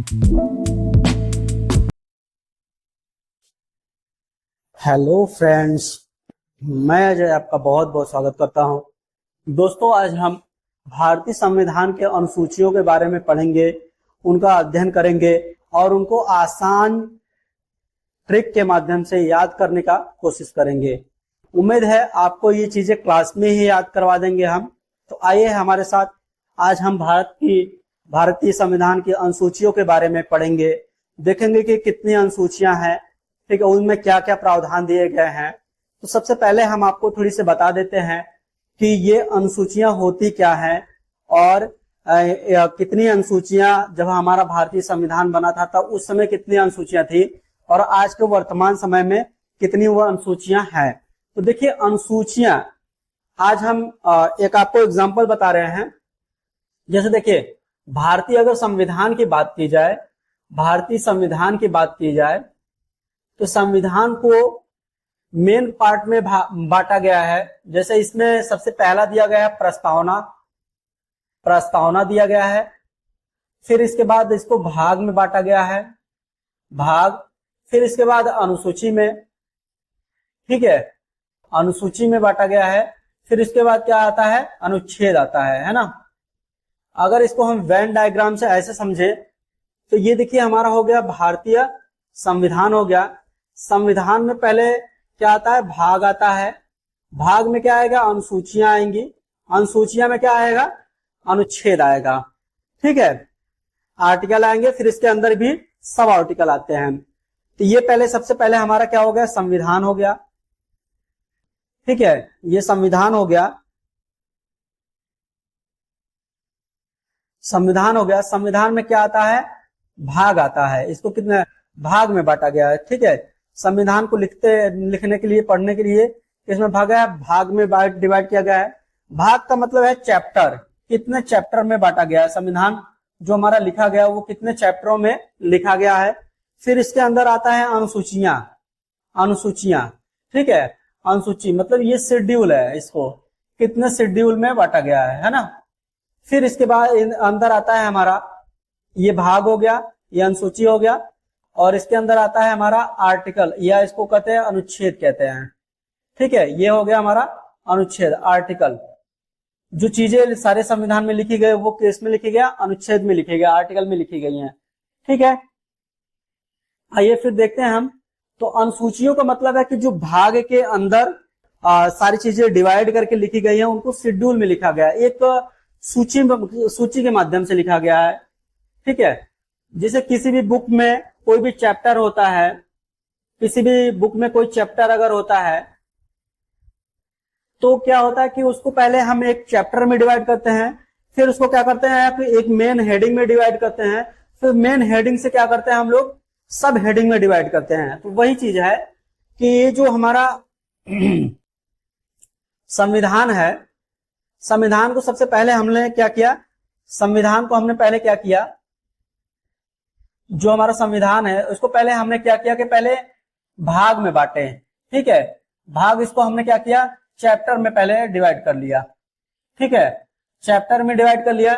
Hello friends, मैं अजय आपका बहुत बहुत स्वागत करता हूं। दोस्तों, आज हम भारतीय संविधान के अनुसूचियों के बारे में पढ़ेंगे, उनका अध्ययन करेंगे और उनको आसान ट्रिक के माध्यम से याद करने का कोशिश करेंगे। उम्मीद है आपको ये चीजें क्लास में ही याद करवा देंगे हम। तो आइए हमारे साथ, आज हम भारतीय संविधान की अनुसूचियों के बारे में पढ़ेंगे, देखेंगे कि कितनी अनुसूचियां हैं, ठीक है, उनमें क्या क्या प्रावधान दिए गए हैं। तो सबसे पहले हम आपको थोड़ी सी बता देते हैं कि ये अनुसूचियां होती क्या हैं और कितनी अनुसूचियां जब हमारा भारतीय संविधान बना था तब उस समय कितनी अनुसूचियां थी और आज के वर्तमान समय में कितनी वो अनुसूचियां हैं। तो देखिए, अनुसूचियां आज हम एक आपको एग्जाम्पल बता रहे हैं। जैसे देखिए, अगर संविधान की बात की जाए, भारतीय संविधान की बात की जाए तो संविधान को मेन पार्ट में बांटा गया है। जैसे इसमें सबसे पहला दिया गया है प्रस्तावना दिया गया है। फिर इसके बाद इसको भाग में बांटा गया है, फिर इसके बाद अनुसूची में, ठीक है, अनुसूची में बांटा गया है। फिर इसके बाद क्या आता है, अनुच्छेद आता है ना। अगर इसको हम वेन डायग्राम से ऐसे समझे तो ये देखिए हमारा हो गया भारतीय संविधान हो गया। संविधान में पहले क्या आता है, भाग आता है। भाग में क्या आएगा, अनुसूचियां आएंगी। अनुसूचियां में क्या आएगा, अनुच्छेद आएगा, ठीक है, आर्टिकल आएंगे। फिर इसके अंदर भी सब आर्टिकल आते हैं। तो ये सबसे पहले हमारा क्या हो गया, संविधान हो गया, ठीक है, ये संविधान हो गया। संविधान में क्या आता है, भाग आता है। इसको कितने भाग में बांटा गया है, ठीक है। संविधान को लिखने के लिए, पढ़ने के लिए इसमें भाग में डिवाइड किया गया है। भाग का मतलब है चैप्टर, कितने चैप्टर में बांटा गया है। संविधान जो हमारा लिखा गया वो कितने चैप्टरों में लिखा गया है। फिर इसके अंदर आता है अनुसूचियां, ठीक है। अनुसूची मतलब ये शेड्यूल है, इसको कितने शेड्यूल में बांटा गया है ना। फिर इसके बाद अंदर आता है हमारा ये भाग हो गया, ये अनुसूची हो गया, और इसके अंदर आता है हमारा आर्टिकल, या इसको कहते हैं अनुच्छेद कहते हैं, ठीक है। ये हो गया हमारा अनुच्छेद, आर्टिकल। जो चीजें सारे संविधान में लिखी गई वो किस में लिखी गया, अनुच्छेद में लिखी गया, आर्टिकल में लिखी गई हैं, ठीक है। आइए फिर देखते हैं हम। तो अनुसूचियों का मतलब है कि जो भाग के अंदर सारी चीजें डिवाइड करके लिखी गई हैं, उनको शेड्यूल में लिखा गया, एक सूची के माध्यम से लिखा गया है, ठीक है। जैसे किसी भी बुक में कोई भी चैप्टर होता है, किसी भी बुक में कोई चैप्टर अगर होता है तो क्या होता है कि उसको पहले हम एक चैप्टर में डिवाइड करते हैं, फिर उसको क्या करते हैं, फिर एक मेन हेडिंग में डिवाइड करते हैं, फिर मेन हेडिंग से क्या करते हैं हम लोग, सब हेडिंग में डिवाइड करते हैं। तो वही चीज है कि ये जो हमारा संविधान है, संविधान को सबसे पहले हमने क्या किया, संविधान को हमने पहले क्या किया, जो हमारा संविधान है उसको पहले हमने क्या किया कि पहले भाग में बांटे, ठीक है। भाग इसको हमने क्या किया, चैप्टर में पहले डिवाइड कर लिया, ठीक है, चैप्टर में डिवाइड कर लिया।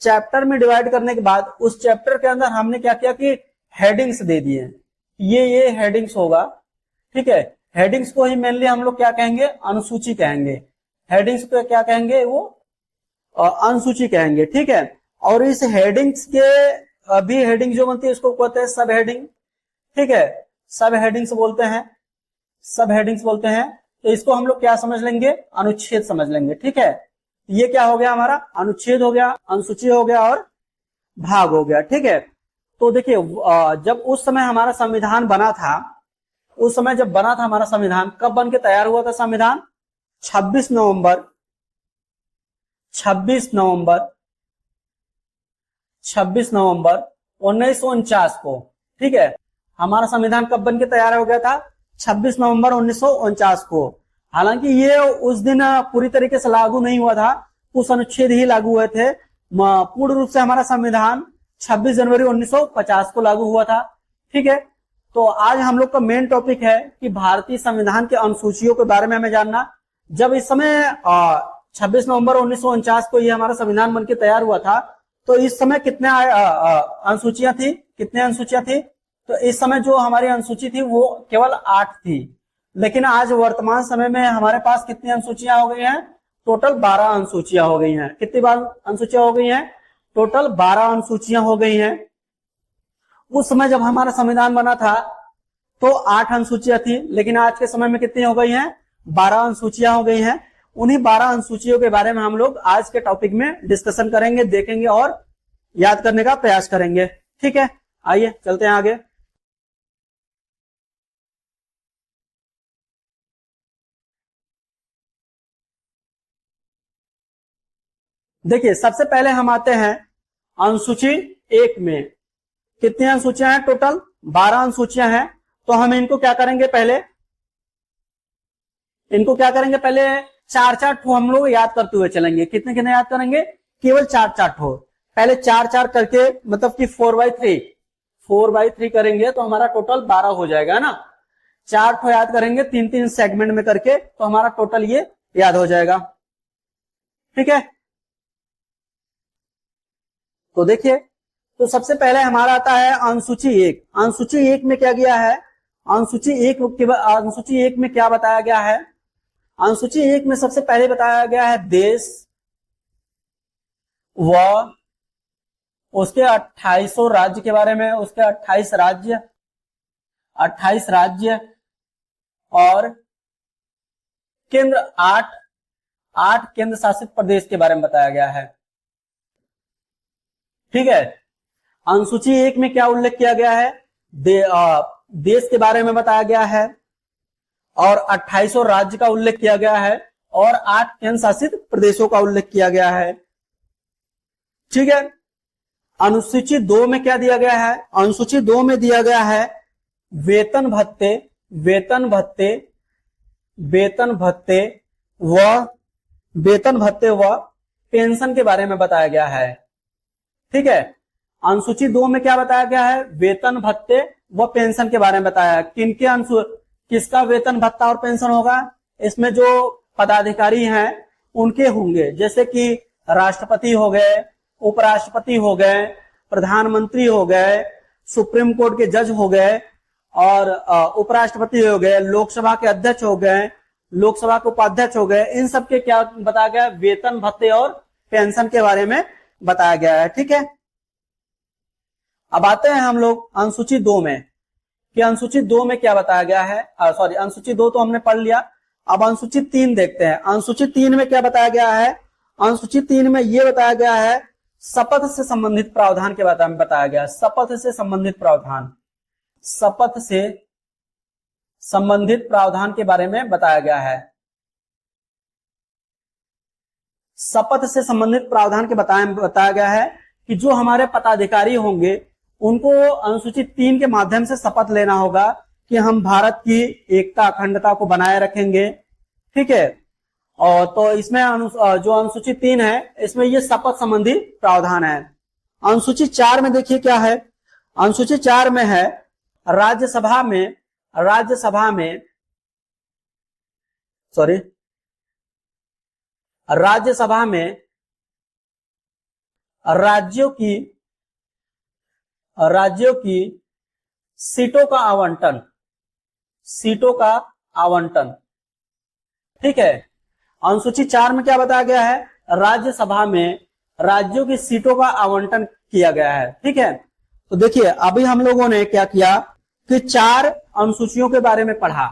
चैप्टर में डिवाइड करने के बाद उस चैप्टर के अंदर हमने क्या किया कि हेडिंग्स दे दिए, ये हेडिंग्स होगा, ठीक है। हेडिंग्स को ही मेनली हम लोग क्या कहेंगे, अनुसूची कहेंगे। हेडिंग्स को क्या कहेंगे, वो अनुसूची कहेंगे, ठीक है। और इस हेडिंग्स के अभी हेडिंग जो बनती है उसको कहते हैं सब हेडिंग, ठीक है, सब हेडिंग्स बोलते हैं। तो इसको हम लोग क्या समझ लेंगे, अनुच्छेद समझ लेंगे, ठीक है। ये क्या हो गया हमारा, अनुच्छेद हो गया, अनुसूची हो गया और भाग हो गया, ठीक है। तो देखिए, जब उस समय हमारा संविधान बना था, उस समय जब बना था हमारा संविधान, कब बन के तैयार हुआ था संविधान, 26 नवंबर 1949 को, ठीक है। हमारा संविधान कब बन के तैयार हो गया था, 26 नवंबर 1949 को। हालांकि ये उस दिन पूरी तरीके से लागू नहीं हुआ था, कुछ अनुच्छेद ही लागू हुए थे। पूर्ण रूप से हमारा संविधान 26 जनवरी 1950 को लागू हुआ था, ठीक है। तो आज हम लोग का मेन टॉपिक है कि भारतीय संविधान के अनुसूचियों के बारे में हमें जानना। जब इस समय 26 नवंबर 1949 को ये हमारा संविधान बनके तैयार हुआ था, तो इस समय कितने अनुसूचियां थी, कितने अनुसूचियां थी? तो इस समय जो हमारी अनुसूची थी वो केवल 8 थी, लेकिन आज वर्तमान समय में हमारे पास कितनी अनुसूचियां हो गई हैं? टोटल 12 अनुसूचियां हो गई हैं। कितनी बार अनुसूचियां हो गई हैं? टोटल 12 अनुसूचियां हो गई हैं। उस समय जब हमारा संविधान बना था तो 8 अनुसूचियां थी, लेकिन आज के समय में कितनी हो गई हैं? 12 अनुसूचियां हो गई हैं। उन्हीं 12 अनुसूचियों के बारे में हम लोग आज के टॉपिक में डिस्कशन करेंगे, देखेंगे और याद करने का प्रयास करेंगे। ठीक है, आइए चलते हैं आगे। देखिए, सबसे पहले हम आते हैं अनुसूची 1 में। कितनी अनुसूचियां हैं? टोटल 12 अनुसूचियां हैं। तो हम इनको क्या करेंगे? पहले पहले 4-4 ठो हम लोग याद करते हुए चलेंगे। कितने कितने याद करेंगे? केवल 4-4 ठो। पहले 4-4 करके, मतलब कि 4/3 करेंगे तो हमारा टोटल 12 हो जाएगा ना। 4 ठो याद करेंगे 3-3 सेगमेंट में करके, तो हमारा टोटल ये याद हो जाएगा। ठीक है, तो देखिए, तो सबसे पहले हमारा आता है अनुसूची 1। अनुसूची 1 में क्या गया है? अनुसूची 1 में क्या बताया गया है? अनुसूची 1 में सबसे पहले बताया गया है देश व उसके 2800 राज्य के बारे में। उसके 28 राज्य और केंद्र 8 केंद्र शासित प्रदेश के बारे में बताया गया है। ठीक है, अनुसूची 1 में क्या उल्लेख किया गया है? देश के बारे में बताया गया है और 2800 राज्य का उल्लेख किया गया है और 8 केंद्र शासित प्रदेशों का उल्लेख किया गया है। ठीक है, अनुसूची 2 में क्या दिया गया है? अनुसूची 2 में दिया गया है वेतन भत्ते व पेंशन के बारे में बताया गया है। ठीक है, अनुसूची 2 में क्या बताया गया है? वेतन भत्ते व पेंशन के बारे में बताया। किसका वेतन भत्ता और पेंशन होगा? इसमें जो पदाधिकारी हैं उनके होंगे, जैसे कि राष्ट्रपति हो गए, उपराष्ट्रपति हो गए, प्रधानमंत्री हो गए, सुप्रीम कोर्ट के जज हो गए और उपराष्ट्रपति हो गए, लोकसभा के अध्यक्ष हो गए, लोकसभा के उपाध्यक्ष हो गए। इन सब के क्या बताया गया? वेतन भत्ते और पेंशन के बारे में बताया गया है। ठीक है, अब आते हैं हम लोग अनुसूची 2 में कि अनुसूची 2 में क्या बताया गया है। अनुसूची 2 तो हमने पढ़ लिया। अब अनुसूची 3 देखते हैं। अनुसूची 3 में क्या बताया गया है? अनुसूची 3 में यह बताया गया है शपथ से संबंधित प्रावधान के बारे में बताया गया। शपथ से संबंधित प्रावधान के बारे में बताया गया है। शपथ से संबंधित प्रावधान के बताया गया है कि जो हमारे पदाधिकारी होंगे उनको अनुसूची 3 के माध्यम से शपथ लेना होगा कि हम भारत की एकता अखंडता को बनाए रखेंगे। ठीक है, और तो इसमें जो अनुसूची 3 है इसमें ये शपथ संबंधी प्रावधान है। अनुसूची 4 में देखिए क्या है? अनुसूची 4 में है राज्यसभा में राज्यों की सीटों का आवंटन। ठीक है, अनुसूची 4 में क्या बताया गया है? राज्यसभा में राज्यों की सीटों का आवंटन किया गया है। ठीक है, तो देखिए अभी हम लोगों ने क्या किया कि 4 अनुसूचियों के बारे में पढ़ा।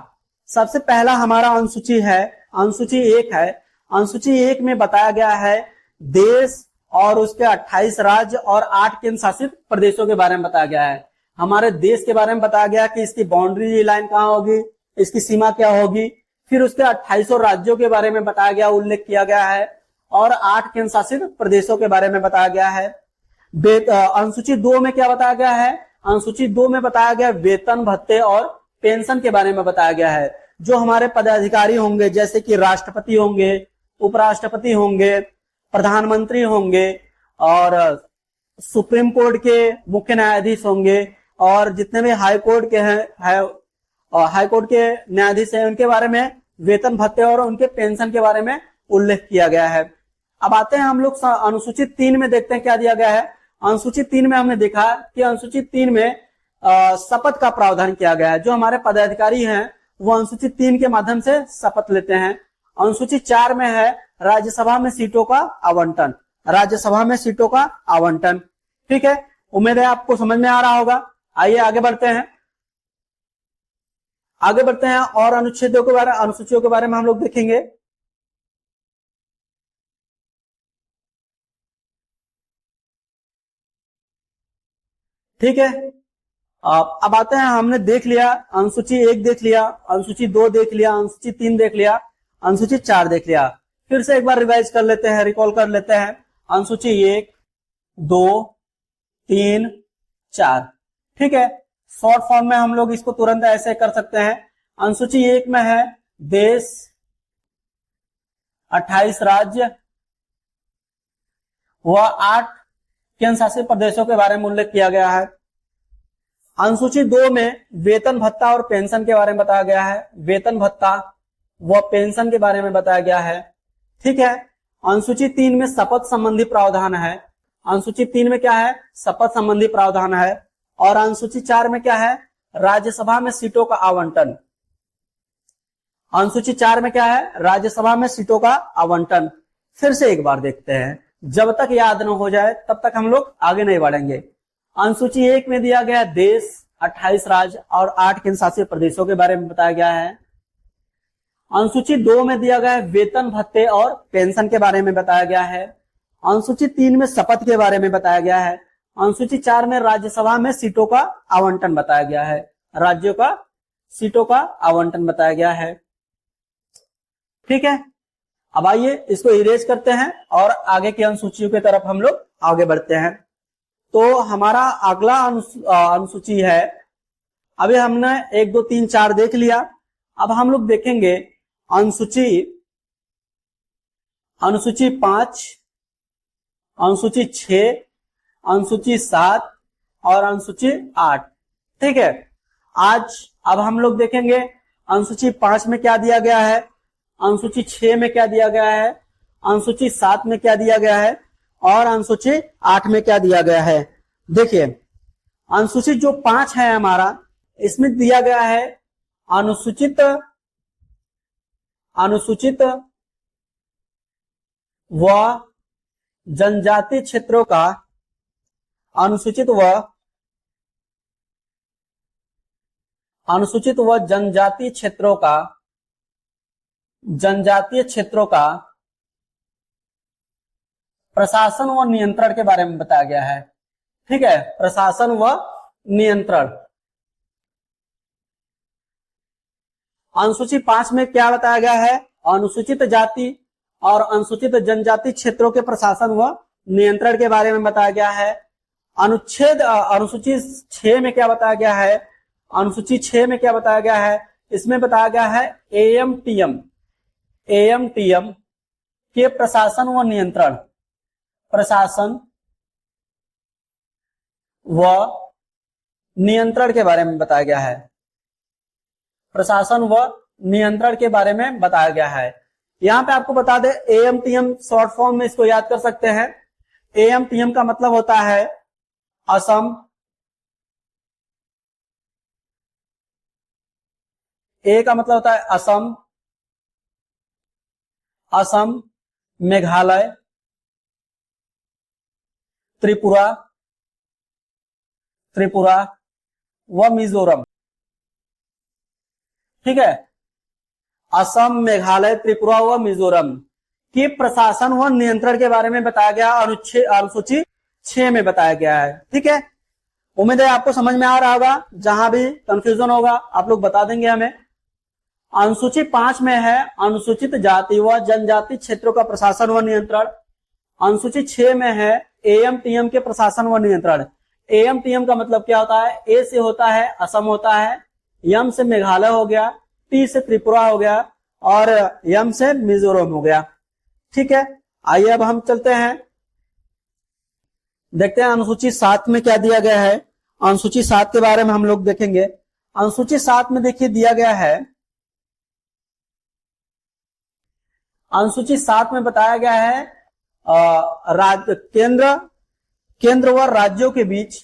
सबसे पहला हमारा अनुसूची 1 है। अनुसूची 1 में बताया गया है देश और उसके 28 राज्य और 8 केंद्र शासित प्रदेशों के बारे में बताया गया है। हमारे देश के बारे में बताया गया कि इसकी बाउंड्री लाइन कहाँ होगी, इसकी सीमा क्या होगी। फिर उसके 2800 राज्यों के बारे में बताया गया, उल्लेख किया गया है और 8 केंद्र शासित प्रदेशों के बारे में बताया गया है। अनुसूची 2 में क्या बताया गया है? अनुसूची 2 में बताया गया वेतन भत्ते और पेंशन के बारे में बताया गया है। जो हमारे पदाधिकारी होंगे जैसे कि राष्ट्रपति होंगे, उपराष्ट्रपति होंगे, प्रधानमंत्री होंगे और सुप्रीम कोर्ट के मुख्य न्यायाधीश होंगे और जितने भी हाई कोर्ट के न्यायाधीश हैं उनके बारे में वेतन भत्ते और उनके पेंशन के बारे में उल्लेख किया गया है। अब आते हैं हम लोग अनुसूची 3 में, देखते हैं क्या दिया गया है। अनुसूची 3 में हमने देखा कि अनुसूची 3 में शपथ का प्रावधान किया गया है। जो हमारे पदाधिकारी हैं वो अनुसूची 3 के माध्यम से शपथ लेते हैं। अनुसूची 4 में है राज्यसभा में सीटों का आवंटन, राज्यसभा में सीटों का आवंटन। ठीक है, उम्मीद है आपको समझ में आ रहा होगा। आइए आगे बढ़ते हैं, आगे बढ़ते हैं और अनुच्छेदों के बारे, अनुसूचियों के बारे में हम लोग देखेंगे। ठीक है, अब आते हैं, हमने देख लिया अनुसूची 1 देख लिया, अनुसूची 2 देख लिया, अनुसूची 3 देख लिया, अनुसूची 4 देख लिया। फिर से एक बार रिवाइज कर लेते हैं, रिकॉल कर लेते हैं। अनुसूची 1, 2, 3, 4। ठीक है, शॉर्ट फॉर्म में हम लोग इसको तुरंत ऐसे कर सकते हैं। अनुसूची 1 में है देश, 28 राज्य व 8 केंद्र शासित प्रदेशों के बारे में उल्लेख किया गया है। अनुसूची 2 में वेतन भत्ता और पेंशन के बारे में बताया गया है, वेतन भत्ता व पेंशन के बारे में बताया गया है। ठीक है, अनुसूची 3 में शपथ संबंधी प्रावधान है। अनुसूची 3 में क्या है? शपथ संबंधी प्रावधान है। और अनुसूची 4 में क्या है? राज्यसभा में सीटों का आवंटन। अनुसूची 4 में क्या है? राज्यसभा में सीटों का आवंटन। फिर से एक बार देखते हैं, जब तक याद न हो जाए तब तक हम लोग आगे नहीं बढ़ेंगे। अनुसूची 1 में दिया गया देश, 28 राज्य और 8 केंद्र शासित प्रदेशों के बारे में बताया गया है। अनुसूची 2 में दिया गया है वेतन भत्ते और पेंशन के बारे में बताया गया है। अनुसूची 3 में शपथ के बारे में बताया गया है। अनुसूची 4 में राज्यसभा में सीटों का आवंटन बताया गया है, राज्यों का सीटों का आवंटन बताया गया है। ठीक है, अब आइए इसको इरेज करते हैं और आगे की अनुसूचियों की तरफ हम लोग आगे बढ़ते हैं। तो हमारा अगला अनुसूची है, अभी हमने 1, 2, 3, 4 देख लिया। अब हम लोग देखेंगे अनुसूची 5, अनुसूची 6, अनुसूची 7 और अनुसूची 8। ठीक है, आज अब हम लोग देखेंगे अनुसूची 5 में क्या दिया गया है, अनुसूची 6 में क्या दिया गया है, अनुसूची 7 में क्या दिया गया है और अनुसूची 8 में क्या दिया गया है। देखिए, अनुसूची जो 5 है हमारा, इसमें दिया गया है अनुसूचित व जनजाति क्षेत्रों का, अनुसूचित व जनजातीय क्षेत्रों का प्रशासन व नियंत्रण के बारे में बताया गया है। ठीक है, प्रशासन व नियंत्रण। अनुसूची 5 में क्या बताया गया है? अनुसूचित जाति और अनुसूचित जनजाति क्षेत्रों के प्रशासन व नियंत्रण के बारे में बताया गया है। अनुसूची 6 में क्या बताया गया है? अनुसूची 6 में क्या बताया गया है? इसमें बताया गया है एएमटीएम के प्रशासन व नियंत्रण, प्रशासन व नियंत्रण के बारे में बताया गया है, प्रशासन व नियंत्रण के बारे में बताया गया है। यहां पे आपको बता दें, एएमटीएम शॉर्ट फॉर्म में इसको याद कर सकते हैं। एएमटीएम का मतलब होता है असम, ए का मतलब होता है असम, मेघालय, त्रिपुरा व मिजोरम। ठीक है, असम, मेघालय, त्रिपुरा व मिजोरम के प्रशासन व नियंत्रण के बारे में बताया गया, अनुसूची 6 में बताया गया है। ठीक है, उम्मीद है आपको समझ में आ रहा होगा। जहां भी कंफ्यूजन होगा आप लोग बता देंगे हमें। अनुसूची 5 में है अनुसूचित जाति व जनजाति क्षेत्रों का प्रशासन व नियंत्रण। अनुसूची 6 में है एएमटीएम के प्रशासन व नियंत्रण। एएमटीएम का मतलब क्या होता है? ए से होता है असम होता है, यम से मेघालय हो गया, टी से त्रिपुरा हो गया और यम से मिजोरम हो गया। ठीक है, आइए अब हम चलते हैं, देखते हैं अनुसूची 7 में क्या दिया गया है। अनुसूची 7 के बारे में हम लोग देखेंगे। अनुसूची 7 में देखिए दिया गया है, अनुसूची 7 में बताया गया है केंद्र केंद्र व राज्यों के बीच,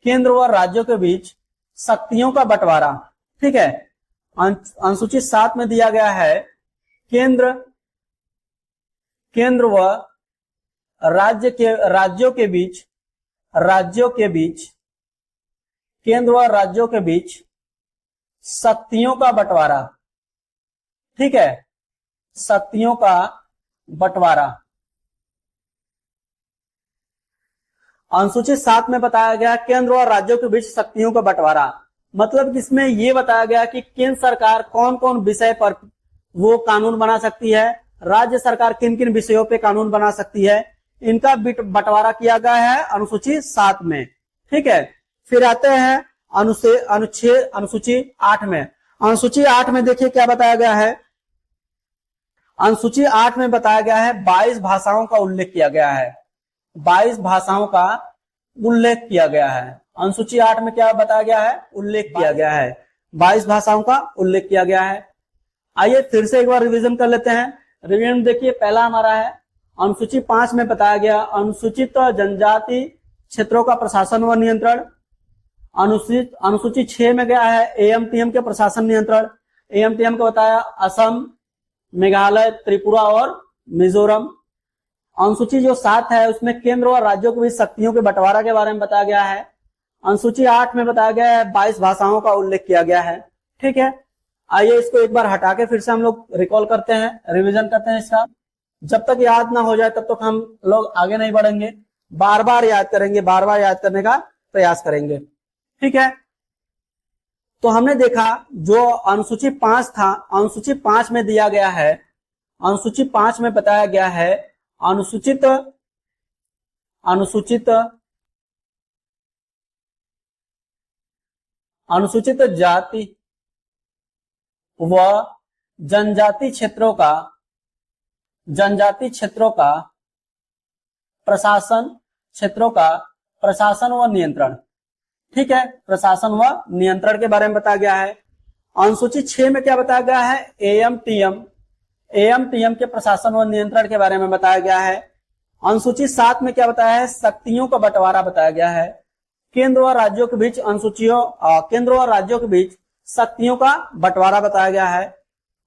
केंद्र व राज्यों के बीच शक्तियों का बंटवारा। ठीक है, अनुसूची 7 में दिया गया है केंद्र व राज्यों के बीच केंद्र व राज्यों के बीच शक्तियों का बंटवारा। ठीक है, शक्तियों का बंटवारा। अनुसूची 7 में बताया गया केंद्र और राज्यों के बीच शक्तियों का बंटवारा, मतलब इसमें यह बताया गया कि केंद्र सरकार कौन कौन विषय पर वो कानून बना सकती है, राज्य सरकार किन किन विषयों पे कानून बना सकती है, इनका बंटवारा किया गया है अनुसूची 7 में। ठीक है, फिर आते हैं अनुसूची 8 में। अनुसूची 8 में देखिए क्या बताया गया है। अनुसूची 8 में बताया गया है 22 भाषाओं का उल्लेख किया गया है। 22 भाषाओं का उल्लेख किया गया है। अनुसूची 8 में क्या बताया गया है, उल्लेख किया गया है, 22 भाषाओं का उल्लेख किया गया है। आइए फिर से एक बार रिवीजन कर लेते हैं। रिवीजन देखिए, पहला हमारा है अनुसूची 5 में बताया गया अनुसूचित जनजाति क्षेत्रों का प्रशासन व नियंत्रण। अनुसूची 6 में गया है एएमटीएम के प्रशासन नियंत्रण। एएमटीएम को बताया असम, मेघालय, त्रिपुरा और मिजोरम। अनुसूची जो 7 है उसमें केंद्र और राज्यों के बीच शक्तियों के बंटवारा के बारे में बताया गया है। अनुसूची 8 में बताया गया है 22 भाषाओं का उल्लेख किया गया है। ठीक है, आइए इसको एक बार हटा के फिर से हम लोग रिकॉल करते हैं, रिवीजन करते हैं इसका। जब तक याद ना हो जाए तब तक हम लोग आगे नहीं बढ़ेंगे, बार बार याद करेंगे, बार बार याद करने का प्रयास करेंगे। ठीक है, तो हमने देखा जो अनुसूची 5 था, अनुसूची 5 में दिया गया है, अनुसूची 5 में बताया गया है अनुसूचित जाति व जनजाति क्षेत्रों का प्रशासन व नियंत्रण। ठीक है, प्रशासन व नियंत्रण के बारे में बताया गया है। अनुसूची 6 में क्या बताया गया है, एएमटीएम के प्रशासन व नियंत्रण के बारे में बताया गया है। अनुसूची 7 में क्या बताया है, शक्तियों का बंटवारा बताया गया है। केंद्र और राज्यों के बीच शक्तियों का बंटवारा बताया गया है।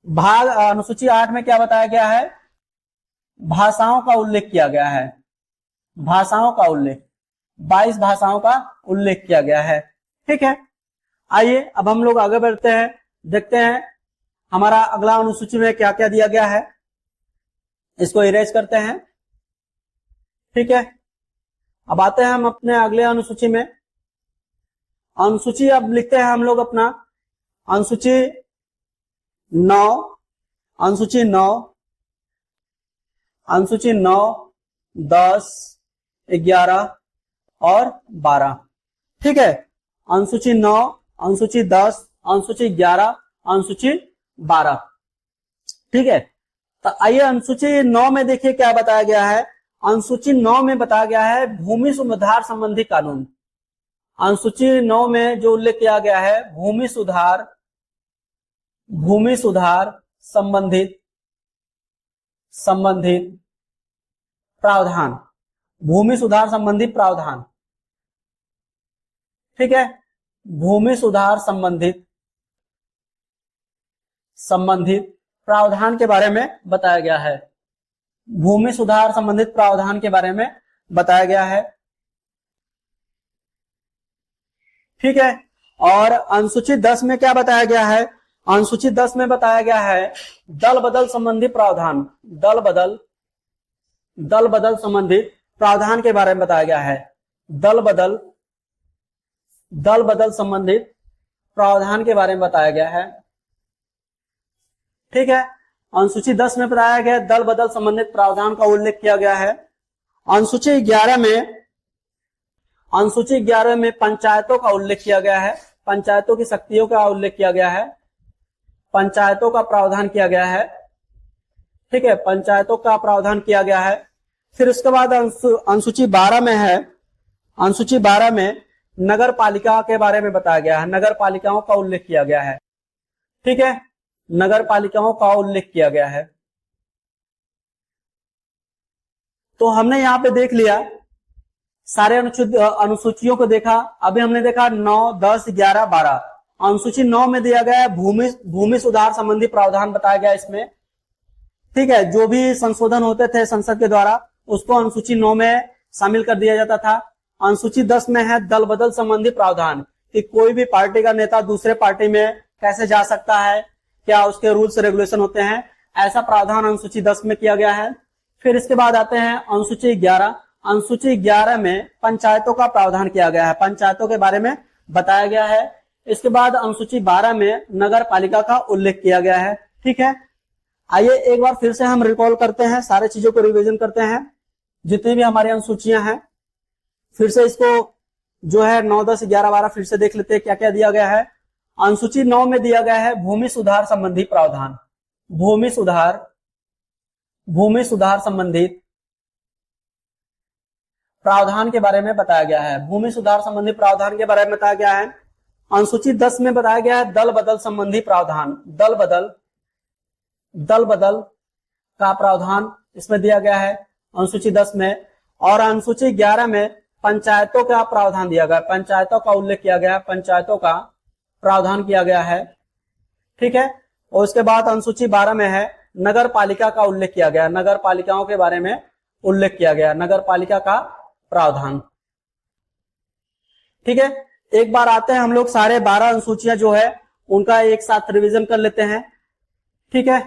अनुसूची 8 में क्या बताया गया है, भाषाओं का उल्लेख किया गया है। 22 भाषाओं का उल्लेख किया गया है। ठीक है, आइए अब हम लोग आगे बढ़ते हैं, देखते हैं हमारा अगला अनुसूची में क्या क्या दिया गया है। इसको इरेज करते हैं। ठीक है, अब आते हैं हम अपने अगले अनुसूची में। अनुसूची अब लिखते हैं हम लोग अपना अनुसूची 9, 10, 11 और 12। ठीक है, अनुसूची 9, अनुसूची 10, अनुसूची 11, अनुसूची 12। ठीक है, तो आइए अनुसूची 9 में देखिए क्या बताया गया है। अनुसूची 9 में बताया गया है भूमि सुधार संबंधी कानून। अनुसूची 9 में जो उल्लेख किया गया है भूमि सुधार संबंधित प्रावधान, भूमि सुधार संबंधी प्रावधान। ठीक है, भूमि सुधार संबंधित प्रावधान के बारे में बताया गया है। भूमि सुधार संबंधित प्रावधान के बारे में बताया गया है। ठीक है, और अनुसूची 10 में क्या बताया गया है, अनुसूची 10 में बताया गया है दल बदल संबंधी प्रावधान, दल बदल संबंधित प्रावधान के बारे में बताया गया है। दल बदल संबंधित प्रावधान के बारे में बताया गया है। ठीक है, अनुसूची 10 में बताया गया दल बदल संबंधित प्रावधान का उल्लेख किया गया है। अनुसूची 11 में पंचायतों का उल्लेख किया गया है, पंचायतों की शक्तियों का उल्लेख किया गया है, पंचायतों का प्रावधान किया गया है। ठीक है, पंचायतों का प्रावधान किया गया है। फिर उसके बाद अनुसूची 12 में है, अनुसूची 12 में नगर पालिका के बारे में बताया गया है, नगर पालिकाओं का उल्लेख किया गया है। ठीक है, नगर पालिकाओं का उल्लेख किया गया है। तो हमने यहां पे देख लिया सारे अनुसूचियों को देखा। अभी हमने देखा 9, 10, 11, 12। अनुसूची 9 में दिया गया है भूमि सुधार संबंधी प्रावधान बताया गया इसमें। ठीक है, जो भी संशोधन होते थे संसद के द्वारा उसको अनुसूची 9 में शामिल कर दिया जाता था। अनुसूची 10 में है दल बदल संबंधी प्रावधान, कि कोई भी पार्टी का नेता दूसरे पार्टी में कैसे जा सकता है, क्या उसके रूल्स रेगुलेशन होते हैं, ऐसा प्रावधान अनुसूची 10 में किया गया है। फिर इसके बाद आते हैं अनुसूची 11। अनुसूची 11 में पंचायतों का प्रावधान किया गया है, पंचायतों के बारे में बताया गया है। इसके बाद अनुसूची 12 में नगर पालिका का उल्लेख किया गया है। ठीक है, आइए एक बार फिर से हम रिकॉल करते हैं, सारे चीजों को रिवीजन करते हैं, जितनी भी हमारी अनुसूचियां हैं। फिर से इसको जो है 9, 10, 11, 12 फिर से देख लेते हैं क्या क्या दिया गया है। अनुसूची 9 में दिया गया है भूमि सुधार संबंधी प्रावधान। भूमि सुधार संबंधित प्रावधान के बारे में बताया गया है। भूमि सुधार संबंधी प्रावधान के बारे में बताया गया है। अनुसूची 10 में बताया गया है दल बदल संबंधी प्रावधान। दल बदल का प्रावधान इसमें दिया गया है अनुसूची 10 में। और अनुसूची 11 में पंचायतों का प्रावधान दिया गया, पंचायतों का उल्लेख किया गया, पंचायतों का प्रावधान किया गया है। ठीक है, और उसके बाद अनुसूची 12 में है नगर पालिका का उल्लेख किया गया, नगर पालिकाओं के बारे में उल्लेख किया गया, नगर पालिका का प्रावधान। ठीक है, एक बार आते हैं हम लोग सारे 12 अनुसूचियां जो है उनका एक साथ रिवीजन कर लेते हैं। ठीक है,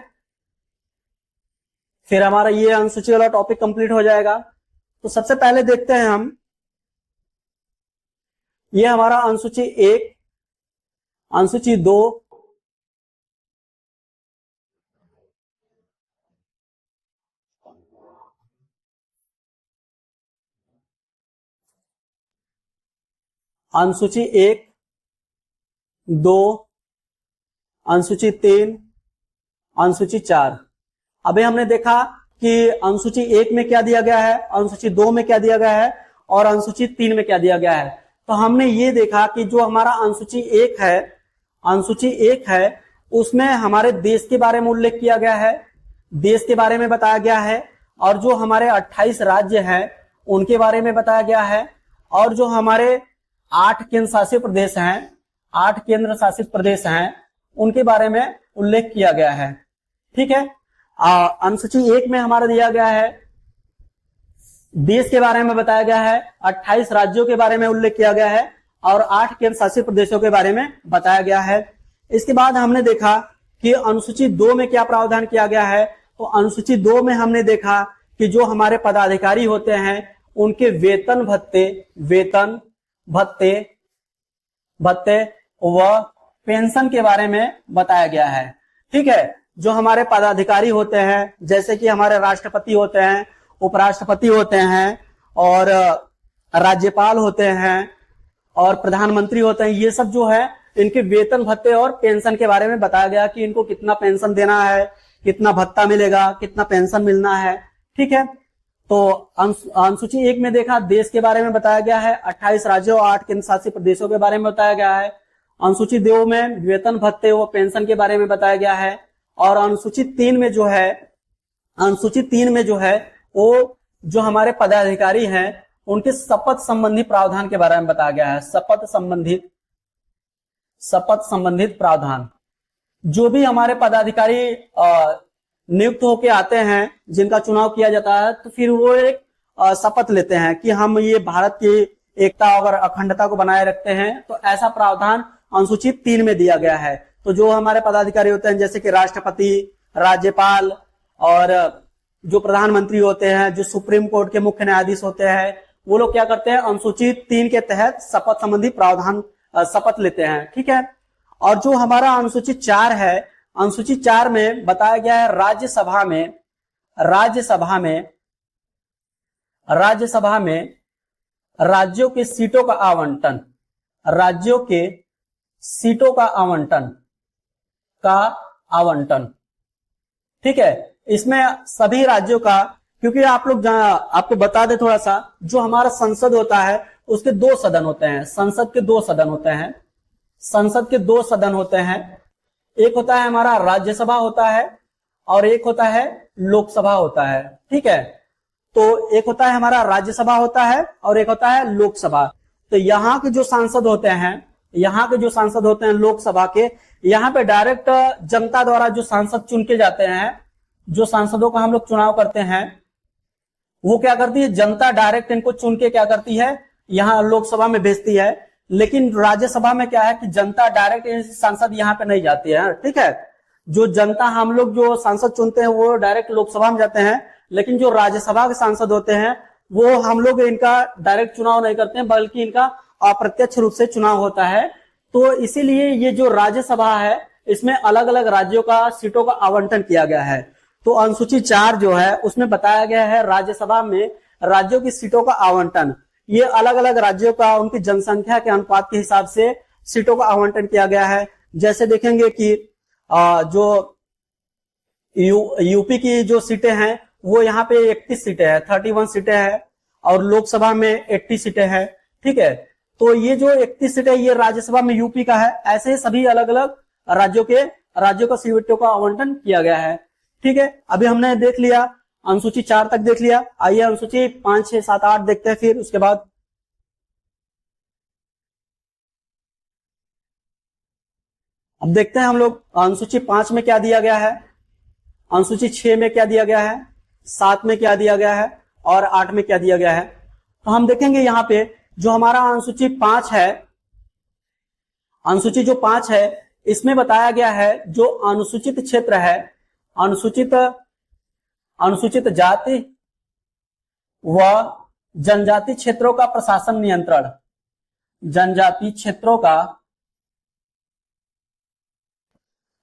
फिर हमारा ये अनुसूची वाला टॉपिक कंप्लीट हो जाएगा। तो सबसे पहले देखते हैं हम, ये हमारा अनुसूची 1, अनुसूची 2, अनुसूची 1, 2, अनुसूची 3, अनुसूची 4। अभी हमने देखा कि अनुसूची 1 में क्या दिया गया है, अनुसूची 2 में क्या दिया गया है और अनुसूची 3 में क्या दिया गया है। तो हमने ये देखा कि जो हमारा अनुसूची 1 है उसमें हमारे देश के बारे में उल्लेख किया गया है, देश के बारे में बताया गया है, और जो हमारे 28 राज्य हैं उनके बारे में बताया गया है, और जो हमारे 8 केंद्र शासित प्रदेश हैं, 8 केंद्र शासित प्रदेश हैं उनके बारे में उल्लेख किया गया है। ठीक है, अनुसूची 1 में हमारा दिया गया है देश के बारे में बताया गया है, 28 राज्यों के बारे में उल्लेख किया गया है और 8 केंद्र शासित प्रदेशों के बारे में बताया गया है। इसके बाद हमने देखा कि अनुसूची 2 में क्या प्रावधान किया गया है। तो अनुसूची 2 में हमने देखा कि जो हमारे पदाधिकारी होते हैं उनके वेतन भत्ते व पेंशन के बारे में बताया गया है। ठीक है, जो हमारे पदाधिकारी होते हैं जैसे कि हमारे राष्ट्रपति होते हैं, उपराष्ट्रपति होते हैं और राज्यपाल होते हैं और प्रधानमंत्री होते हैं, ये सब जो है इनके वेतन भत्ते और पेंशन के बारे में बताया गया कि इनको कितना पेंशन देना है, कितना भत्ता मिलेगा, कितना पेंशन मिलना है। ठीक है, तो अनुसूची 1 में देखा देश के बारे में बताया गया है, 28 राज्यों और 8 केंद्र शासित प्रदेशों के बारे में बताया गया है। अनुसूची 2 में वेतन भत्ते व पेंशन के बारे में बताया गया है। और अनुसूची 3 में जो है वो जो हमारे पदाधिकारी हैं उनके शपथ संबंधी प्रावधान के बारे में बताया गया है। शपथ संबंधित प्रावधान, जो भी हमारे पदाधिकारी नियुक्त होके आते हैं, जिनका चुनाव किया जाता है, तो फिर वो एक शपथ लेते हैं कि हम ये भारत की एकता और अखंडता को बनाए रखते हैं। तो ऐसा प्रावधान अनुसूची 3 में दिया गया है। तो जो हमारे पदाधिकारी होते हैं जैसे कि राष्ट्रपति, राज्यपाल और जो प्रधानमंत्री होते हैं, जो सुप्रीम कोर्ट के मुख्य न्यायाधीश होते हैं, वो लोग क्या करते हैं, अनुसूची 3 के तहत शपथ संबंधी प्रावधान शपथ लेते हैं। ठीक है, और जो हमारा अनुसूची 4 है, अनुसूची 4 में बताया गया है राज्यसभा में राज्यों के सीटों का आवंटन। ठीक है, इसमें सभी राज्यों का, क्योंकि आपको बता दे थोड़ा सा, जो हमारा संसद होता है उसके 2 सदन होते हैं, संसद के 2 सदन होते हैं। एक होता है हमारा राज्यसभा होता है और एक होता है लोकसभा होता है। ठीक है, तो एक होता है हमारा राज्यसभा होता है और एक होता है लोकसभा। तो यहाँ के जो सांसद होते हैं, यहाँ के जो सांसद होते हैं लोकसभा के, यहाँ पे डायरेक्ट जनता द्वारा जो सांसद चुन के जाते हैं, जो सांसदों का हम लोग चुनाव करते हैं, वो क्या करती है, जनता डायरेक्ट इनको चुन के क्या करती है, यहाँ लोकसभा में भेजती है। लेकिन राज्यसभा में क्या है कि जनता डायरेक्ट सांसद यहाँ पे नहीं जाती है, ठीक है। जो जनता हम लोग जो सांसद चुनते हैं वो डायरेक्ट लोकसभा में जाते हैं, लेकिन जो राज्यसभा के सांसद होते हैं वो हम लोग इनका डायरेक्ट चुनाव नहीं करते हैं, बल्कि इनका अप्रत्यक्ष रूप से चुनाव होता है। तो इसीलिए ये जो राज्यसभा है इसमें अलग अलग राज्यों का सीटों का आवंटन किया गया है। तो अनुसूची 4 जो है उसमें बताया गया है राज्यसभा में राज्यों की सीटों का आवंटन, ये अलग अलग राज्यों का उनकी जनसंख्या के अनुपात के हिसाब से सीटों का आवंटन किया गया है। जैसे देखेंगे कि जो यूपी की जो सीटें हैं वो यहाँ पे 31 सीटें हैं, 31 सीटें हैं, और लोकसभा में 80 सीटें हैं, ठीक है। तो ये जो 31 सीटें ये राज्यसभा में यूपी का है। ऐसे सभी अलग अलग राज्यों का सीटों का आवंटन किया गया है, ठीक है। अभी हमने देख लिया अनुसूची 4 तक देख लिया। आइए अनुसूची 5, 6, 7, 8 देखते हैं। फिर उसके बाद अब देखते हैं हम लोग अनुसूची 5 में क्या दिया गया है, अनुसूची 6 में क्या दिया गया है, 7 में क्या दिया गया है और 8 में क्या दिया गया है। तो हम देखेंगे यहाँ पे जो हमारा अनुसूची 5 है, अनुसूची जो 5 है इसमें बताया गया है जो अनुसूचित क्षेत्र है, अनुसूचित जाति व जनजाति क्षेत्रों का प्रशासन नियंत्रण, जनजाति क्षेत्रों का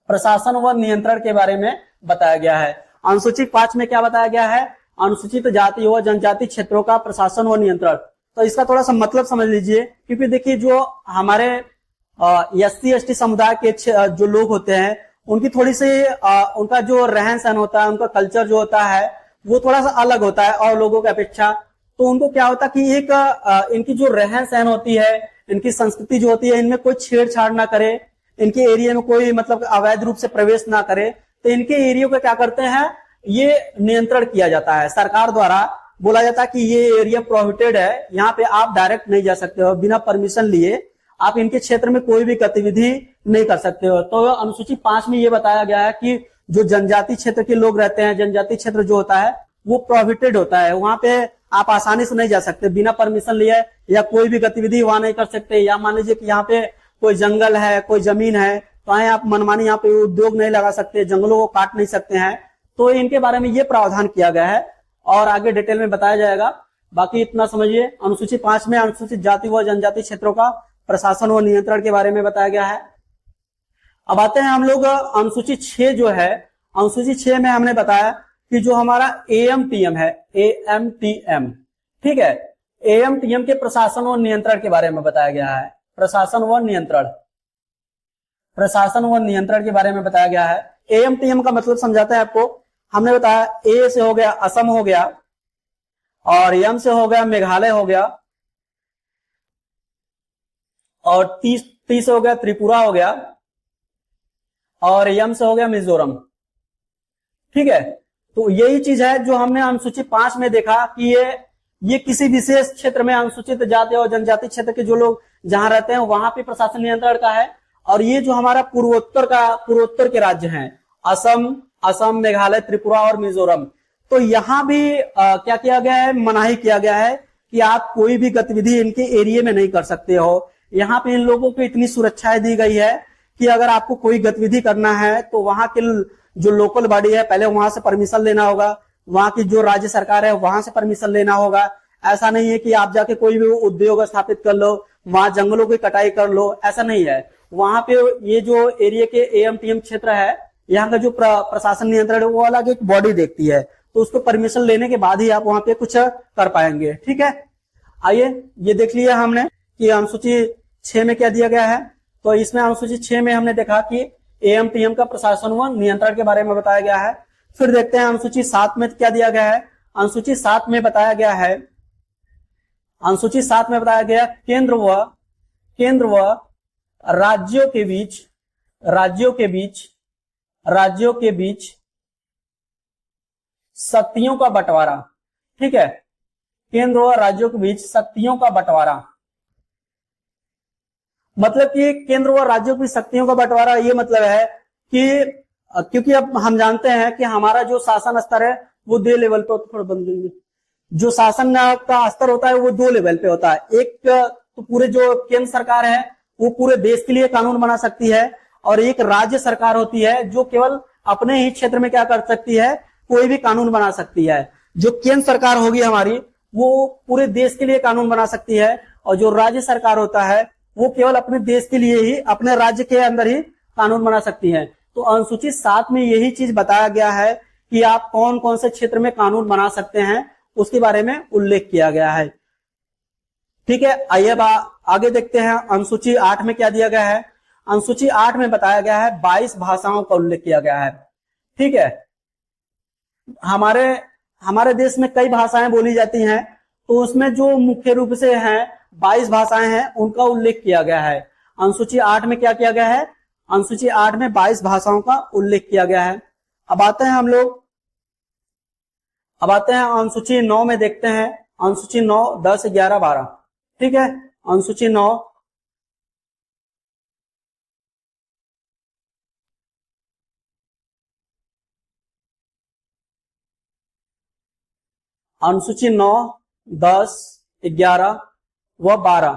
प्रशासन व नियंत्रण के बारे में बताया गया है। अनुसूची 5 में क्या बताया गया है, अनुसूचित जाति व जनजाति क्षेत्रों का प्रशासन व नियंत्रण। तो इसका थोड़ा सा मतलब समझ लीजिए, क्योंकि देखिए जो हमारे SC ST समुदाय के जो लोग होते हैं उनकी थोड़ी सी उनका जो रहन सहन होता है, उनका कल्चर जो होता है वो थोड़ा सा अलग होता है और लोगों की अपेक्षा। तो उनको क्या होता है कि एक इनकी जो रहन सहन होती है, इनकी संस्कृति जो होती है, इनमें कोई छेड़छाड़ ना करे, इनके एरिया में कोई मतलब अवैध रूप से प्रवेश ना करे। तो इनके एरिया को क्या करते हैं, ये नियंत्रण किया जाता है सरकार द्वारा। बोला जाता है कि ये एरिया प्रोहिबिटेड है, यहाँ पे आप डायरेक्ट नहीं जा सकते हो, बिना परमिशन लिए आप इनके क्षेत्र में कोई भी गतिविधि नहीं कर सकते हो। तो अनुसूची 5 में ये बताया गया है कि जो जनजाति क्षेत्र के लोग रहते हैं, जनजाति क्षेत्र जो होता है वो प्रोहिबिटेड होता है, वहां पे आप आसानी से नहीं जा सकते, बिना परमिशन लिए या कोई भी गतिविधि वहां नहीं कर सकते। या मान लीजिए कि यहाँ पे कोई जंगल है, कोई जमीन है, तो आप मनमानी यहाँ पे उद्योग नहीं लगा सकते, जंगलों को काट नहीं सकते हैं। तो इनके बारे में ये प्रावधान किया गया है और आगे डिटेल में बताया जाएगा। बाकी इतना समझिए, अनुसूची 5 में अनुसूचित जाति व जनजाति क्षेत्रों का प्रशासन व नियंत्रण के बारे में बताया गया है। अब आते हैं हम लोग अनुसूची 6 जो है, अनुसूची 6 में हमने बताया कि जो हमारा AMTM है, AMTM, ठीक है, AMTM के प्रशासन व नियंत्रण के बारे में बताया गया है। प्रशासन व नियंत्रण के बारे में बताया गया है। AMTM का मतलब समझाते हैं आपको। हमने बताया A से हो गया असम हो गया, और M से हो गया मेघालय हो गया, और T से हो गया त्रिपुरा हो गया, और M से हो गया मिजोरम, ठीक है। तो यही चीज है जो हमने अनुसूची 5 में देखा कि ये किसी विशेष क्षेत्र में अनुसूचित जाति और जनजाति क्षेत्र के जो लोग जहां रहते हैं वहां पे प्रशासन नियंत्रण का है। और ये जो हमारा पूर्वोत्तर के राज्य हैं, असम, मेघालय, त्रिपुरा और मिजोरम, तो यहाँ भी क्या किया गया है, मनाही किया गया है कि आप कोई भी गतिविधि इनके एरिया में नहीं कर सकते हो। यहाँ पे इन लोगों को इतनी सुरक्षाएं दी गई है कि अगर आपको कोई गतिविधि करना है तो वहां के जो लोकल बॉडी है पहले वहां से परमिशन लेना होगा, वहां की जो राज्य सरकार है वहां से परमिशन लेना होगा। ऐसा नहीं है कि आप जाके कोई भी उद्योग स्थापित कर लो, वहां जंगलों की कटाई कर लो, ऐसा नहीं है। वहां पे ये जो एरिया के AMTM क्षेत्र है, यहाँ का जो प्रशासन नियंत्रण है वो अलग एक बॉडी देखती है, तो उसको परमिशन लेने के बाद ही आप वहां पे कुछ कर पाएंगे, ठीक है। आइए ये देख लिया हमने कि अनुसूची 6 में क्या दिया गया है। तो इसमें अनुसूची 6 में हमने देखा कि AMTM का प्रशासन व नियंत्रण के बारे में बताया गया है। फिर देखते हैं अनुसूची 7 में क्या दिया गया है। अनुसूची 7 में बताया गया है, अनुसूची 7 में बताया गया केंद्र व राज्यों के बीच शक्तियों का बंटवारा, ठीक है, केंद्र और राज्यों के बीच शक्तियों का बंटवारा, मतलब कि केंद्र और राज्यों की शक्तियों का बंटवारा ये मतलब है कि क्योंकि अब हम जानते हैं कि हमारा जो शासन स्तर है वो दो लेवल पे, थोड़ा बंद देंगे, जो शासन का स्तर होता है वो दो लेवल पे होता है। एक तो पूरे जो केंद्र सरकार है वो पूरे देश के लिए कानून बना सकती है, और एक राज्य सरकार होती है जो केवल अपने ही क्षेत्र में क्या कर सकती है, कोई भी कानून बना सकती है। जो केंद्र सरकार होगी हमारी वो पूरे देश के लिए कानून बना सकती है, और जो राज्य सरकार होता है वो केवल अपने देश के लिए ही, अपने राज्य के अंदर ही कानून बना सकती है। तो अनुसूची 7 में यही चीज बताया गया है कि आप कौन कौन से क्षेत्र में कानून बना सकते हैं, उसके बारे में उल्लेख किया गया है। ठीक है, आइए अब आगे देखते हैं अनुसूची 8 में क्या दिया गया है। अनुसूची 8 में बताया गया है 22 भाषाओं का उल्लेख किया गया है। ठीक है, हमारे देश में कई भाषाएं बोली जाती हैं, तो उसमें जो मुख्य रूप से हैं 22 भाषाएं हैं उनका उल्लेख किया गया है। अनुसूची 8 में क्या किया गया है, अनुसूची 8 में 22 भाषाओं का उल्लेख किया गया है। अब आते हैं अनुसूची 9 में, देखते हैं अनुसूची 9, 10, 11, 12। ठीक है, अनुसूची 9 अनुसूची 9, 10, 11 व 12।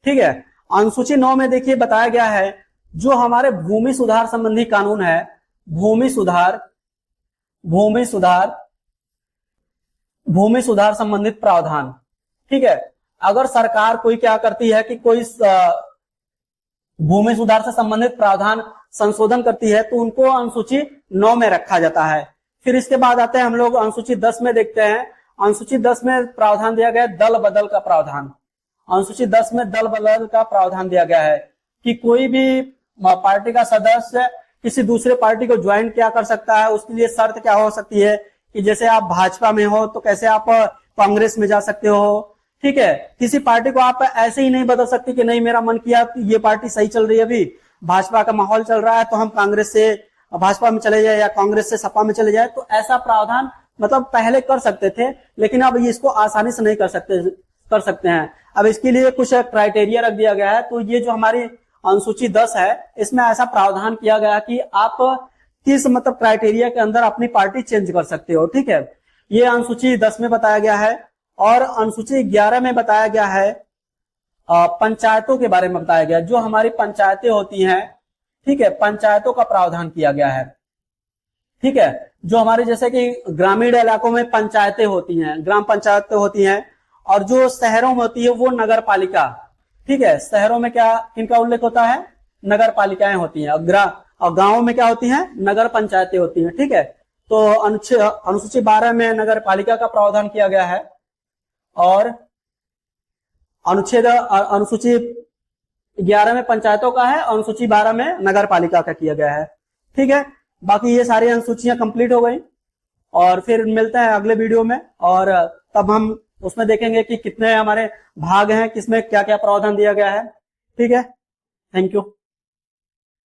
ठीक है, अनुसूची 9 में देखिए बताया गया है जो हमारे भूमि सुधार संबंधी कानून है, भूमि सुधार संबंधित प्रावधान। ठीक है, अगर सरकार कोई क्या करती है कि कोई भूमि सुधार से संबंधित प्रावधान संशोधन करती है तो उनको अनुसूची 9 में रखा जाता है। फिर इसके बाद आते हैं हम लोग अनुसूची 10 में, देखते हैं अनुसूची 10 में प्रावधान दिया गया है दल बदल का प्रावधान। अनुसूची 10 में दल बदल का प्रावधान दिया गया है कि कोई भी पार्टी का सदस्य किसी दूसरे पार्टी को ज्वाइन क्या कर सकता है, उसके लिए शर्त क्या हो सकती है कि जैसे आप भाजपा में हो तो कैसे आप कांग्रेस में जा सकते हो। ठीक है, किसी पार्टी को आप ऐसे ही नहीं बदल सकते कि नहीं मेरा मन किया ये पार्टी सही चल रही है, अभी भाजपा का माहौल चल रहा है तो हम कांग्रेस से भाजपा में चले जाए या कांग्रेस से सपा में चले जाए। तो ऐसा प्रावधान मतलब पहले कर सकते थे, लेकिन अब इसको आसानी से नहीं कर सकते हैं। अब इसके लिए कुछ क्राइटेरिया रख दिया गया है। तो ये जो हमारी अनुसूची 10 है इसमें ऐसा प्रावधान किया गया कि आप किस मतलब क्राइटेरिया के अंदर अपनी पार्टी चेंज कर सकते हो। ठीक है, ये अनुसूची 10 में बताया गया है। और अनुसूची 11 में बताया गया है पंचायतों के बारे में बताया गया, जो हमारी पंचायतें होती हैं। ठीक है, पंचायतों का प्रावधान किया गया है। ठीक है, जो हमारे जैसे कि ग्रामीण इलाकों में पंचायतें होती हैं, ग्राम पंचायतें होती हैं, और जो शहरों में होती है वो नगर पालिका। ठीक है, शहरों में क्या किनका उल्लेख होता है, नगर पालिकाएं होती हैं, और गांवों में क्या होती हैं, नगर पंचायतें होती हैं। ठीक है, तो अनुसूची 12 में नगर पालिका का प्रावधान किया गया है, और अनुसूची 11 में पंचायतों का है, अनुसूची 12 में नगर पालिका का किया गया है। ठीक है, बाकी ये सारी अनुसूचियां कंप्लीट हो गई, और फिर मिलते हैं अगले वीडियो में, और तब हम उसमें देखेंगे कि कितने हमारे भाग हैं, किसमें क्या क्या प्रावधान दिया गया है। ठीक है, थैंक यू।